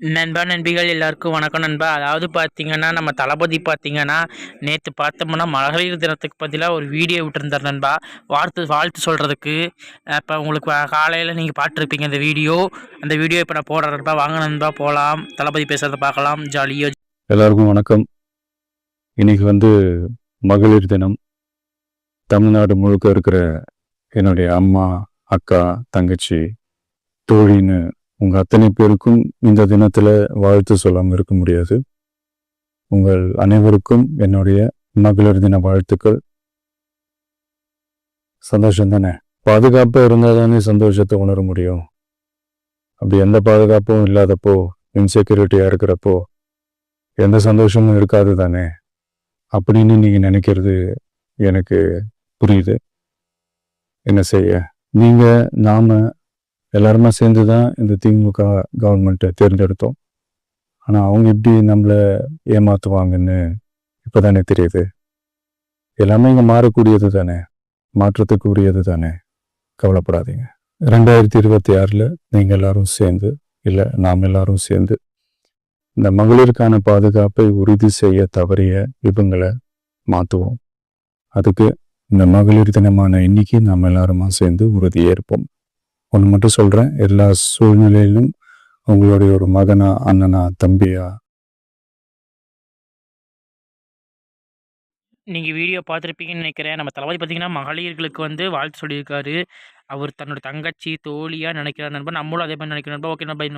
நண்பா நண்பிகள் எல்லாருக்கும் வணக்கம் நண்பா. அதாவது பார்த்தீங்கன்னா நம்ம தளபதி பார்த்தீங்கன்னா நேற்று பார்த்தோம்னா மகளிர் தினத்துக்கு பதிலாக ஒரு வீடியோ விட்டுருந்தார் நண்பா. வாழ்த்து சொல்கிறதுக்கு. இப்போ உங்களுக்கு காலையில் நீங்கள் பார்த்துருப்பீங்க அந்த வீடியோ. அந்த வீடியோ இப்போ நான் போடுறேன் நண்பா. வாங்க நண்பா போகலாம், தளபதி பேசுகிறத பார்க்கலாம் ஜாலியாக. எல்லாருக்கும் வணக்கம். இன்னைக்கு மகளிர் தினம். தமிழ்நாடு முழுக்க இருக்கிற என்னுடைய அம்மா, அக்கா, தங்கச்சி, தோழின்னு உங்கள் அத்தனை பேருக்கும் இந்த தினத்தில் வாழ்த்து சொல்லாமல் இருக்க முடியாது. உங்கள் அனைவருக்கும் என்னுடைய மகளிர் தின வாழ்த்துக்கள். சந்தோஷம் தானே? பாதுகாப்பாக இருந்தால் தானே சந்தோஷத்தை உணர முடியும். அப்படி எந்த பாதுகாப்பும் இல்லாதப்போ, இன்செக்யூரிட்டியாக இருக்கிறப்போ எந்த சந்தோஷமும் இருக்காது தானே அப்படின்னு நீங்கள் நினைக்கிறது எனக்கு புரியுது. என்ன செய்ய, நீங்கள் நாம் எல்லாருமே சேர்ந்து தான் இந்த திமுக கவர்மெண்ட்டை தேர்ந்தெடுத்தோம். ஆனால் அவங்க எப்படி நம்மளை ஏமாற்றுவாங்கன்னு இப்போ தானே தெரியுது. எல்லாமே இங்கே மாறக்கூடியது தானே, மாற்றத்துக்கு உரியது தானே. கவலைப்படாதீங்க. 2026 நீங்கள் எல்லாரும் சேர்ந்து, இல்லை நாம் எல்லாரும் சேர்ந்து இந்த மகளிருக்கான பாதுகாப்பை உறுதி செய்ய தவறிய இவங்களை மாற்றுவோம். அதுக்கு இந்த மகளிர் தினமான இன்னைக்கு நாம் எல்லாருமா சேர்ந்து உறுதியேற்போம். ஒன்று மட்டும் சொல்கிறேன், எல்லா சூழ்நிலையிலும் உங்களுடைய ஒரு மகனா, அண்ணனா, தம்பியா நீங்கள் வீடியோ பார்த்துருப்பீங்கன்னு நினைக்கிறேன். நம்ம தளபதி பார்த்தீங்கன்னா மகளிர்களுக்கு வாழ்த்து சொல்லியிருக்காரு. அவர் தன்னோட தங்கச்சி தோழியாக நினைக்கிறார் நண்பா. நம்மளும் அதே மாதிரி நினைக்கிறோம் நண்பா. ஓகே நண்பா.